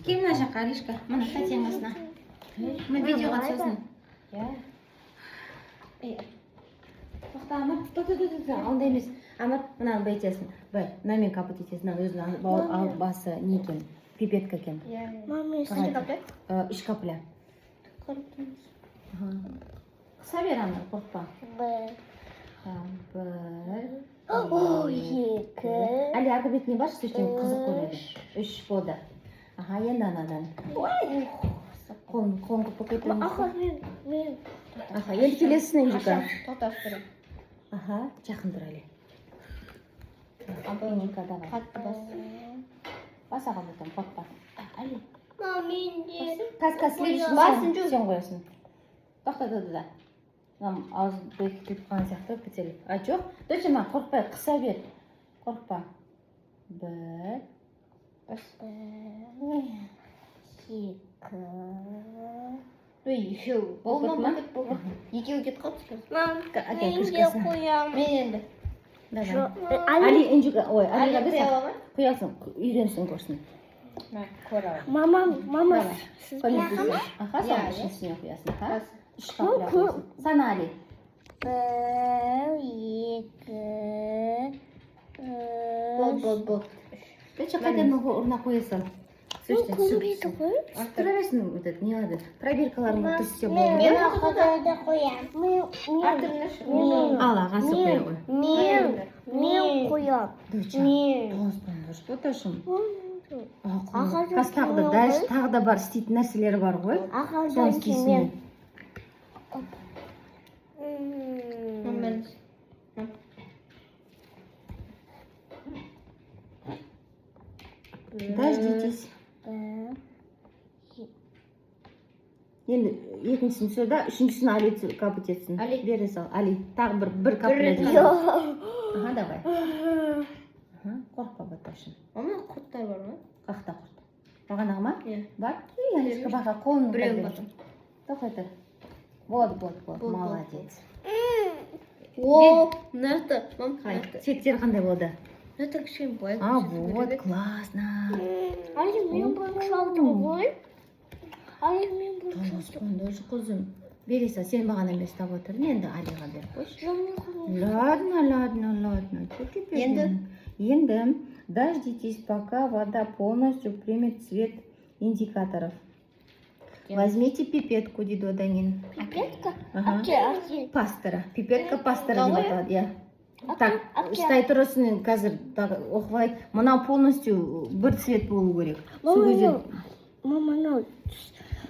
Кел мына жаққа Алишка, мына Татьяның қасына. Мына видеоға түсесің. Тоқта Амыр, тоқта, ондай емес. Амыр, мынаны бәйтесің. Бәй, мынамен капут етесің, мына өзінің басы не екен, пипетка екен. Мама, Үш капля. Қыса бер аны, қорқпа. Бір. Екі. Әлі арғы бетіне баршы, сөйтсең қызық көреді. Үш болды. Аха, енді анадан. Қолын қылып көтеріңіз. Аха, енді келесің Инжика. Тоқтап тұр. Аха, жақын тұр әлі. Инжика, давай. Қатты бас. Бас аға бұтын, қорқпа. Әлі. Маминде. Қазір следующий сен қоясың. Тоқта. Ауыз бекітіп қалған сияқты бітеліп. Жоқ, дочама қорқпай, қыса бер. Қорқпа. Бір. Екі. Үшеу. Болды ма? Екеу кет қалды. Мен де қоямын. Мен енді. Али Инжика, ой, Алиға берсің. Құясың, үйренсін көрсін. Мама. Аха, сан үшіншісіне құясың. Үш қапля қойсын. Сана Али. Бір, екі. Бол. Доча қайдан ұрына қойасың. Көбейді ғой. Тұра берсін, не алады? Проверкаларыңға түссе болды. Мен ақылдарды қоямын. Ал, ағасы қоя ғой. Мен қоям. Доча, тоғызбандырш, бұташым. Тағы да бар, істейтін нәрселері бар ғой. Соны істейсің. Дождитесь. Енді екіншісін сөйле, үшіншісін Али капут етсін. Бере сал. Али, тағы бір капля дейсің. Аха, давай. Қорқпа баташын. Ама құрттар бар ма? Қақта құрт. Бағанағы ма? Бар. Алишка бақа қолын біреуін батым. Тоқайтыр. Вот, молодец. О, нақты. Цветтер қандай болды? Это кішкене бай. Вот, классно. Али, мен бұны шалдым ғой. Али, мен бұны шалдым. Тоғызбандырш қызым. Береса, сен маған емес тап отырдың, енді Алиға бер қойшы. Ладно. Енді дождитесь, пока вода полностью примет цвет индикаторов. Возьмите пипетку, дейді одан кейін. Пипетка? Пастора. Пипетка пастора деп атады, иә. Так, ұстай тұрысын қазір оқып алайық. Мынау полностью бір цвет болу керек. Мама,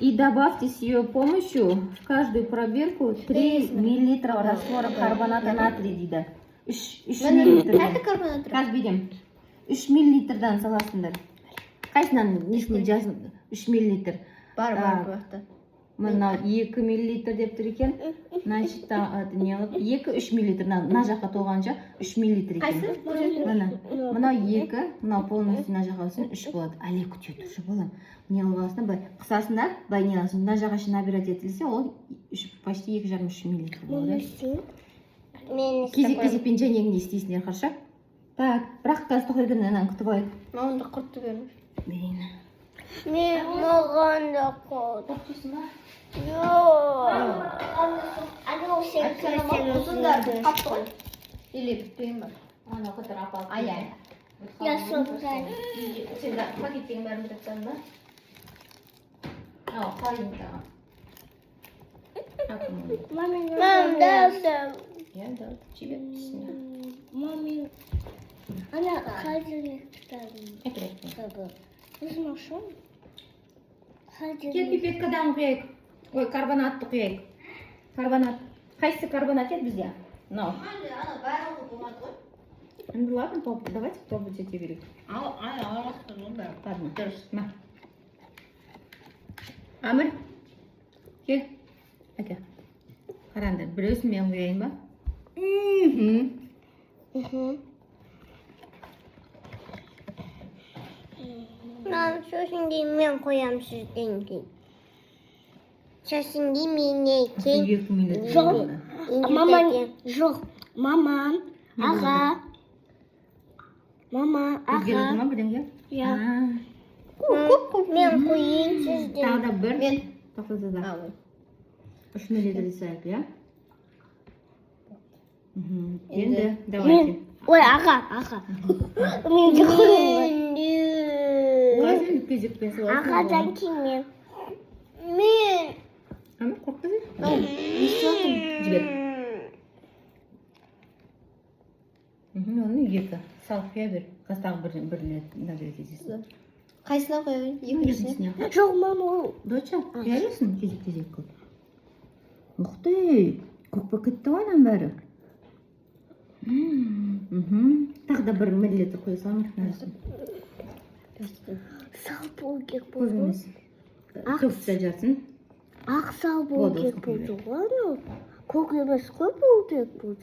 И добавьте с ее помощью в каждую пробирку 3 мл раствора карбоната натрия дейді. 3 мл. Қазір берем. 3 мл саласыңдар. Қайсынан несіне жазын? 3 мл. Бар бұяқта. Мынау 2 мл деп тұр екен. Значит, не алып 2-3 мл. Мына жаққа толғанша 3 мл екен. Қайсы? Мынау 2, мынау полностью мына жаққа өсін 3 болады. Әлі күте тұршы болам. Не алып аласың, бай қысасында, бай не аласың. Мына жаққа шын набирать етілсе, ол почти 2,5-3 мл болады. Кезек-кезекпен жәнегінде істейсіңдер, қарша. Так, бірақ қазір тоқайдан ананы күтіп алайық. Маған да құртты беріңіз. Берейін. Мен маған да құрт. Құртысың ба? Жоқ. Или күтпейін ба? Ана құтыр апалып. Ай. Я соғызайын. Сен пакеттеген бәрін бітірттің ба? Қалайын тағы. Мам, дәлдім. Я дал тебе письмо. Мамин. Ана холодильник ставим. Әкелет. Өзің ашам? Кел пипеткадан құяйық. Ой, карбонатты құяйық. Карбонат. Қайсы карбонат еді бізде? Мынау. Ана барлығы болмады ғой. Ну ладно, давайте попробуйте эти берег. Ладно, на. Амыр, кел. Әке. Қараңдар, біреусін мен қояйын ба? Сосын кейін мен қоям сізден кейін. Сосын кейін мен екен. Жоқ, мамам, аға. Мама, аға. Өзгерді ма бірден кел? Иә. Көп Koyayım sizden. Tағы да бір. Men. Тоқтата да. Al. 3 мл салып, иә? Енді, Men. давайте. Ой, аға. Мен жүгірем. Қазір кезек бесі бар. Ағадан кейін мен. Ама қорқпай. Не істедің? Жібер. Оны екі. Салып қоя бер. Қазір бір нагреть етесің. Қайсына қоя берейін? Екіншісіне. Жоқ, мама, ол. Доча, қоя берсін кезек көп. Ұқтай, көп болып кетті ғой ананың бәрі. Тағы да 1 мл қоя салайын. Сал болу керек Көп болды. емес. Көк жатсын. Ақ сал болу керек болды ғой. Көк емес қой болу керек болды.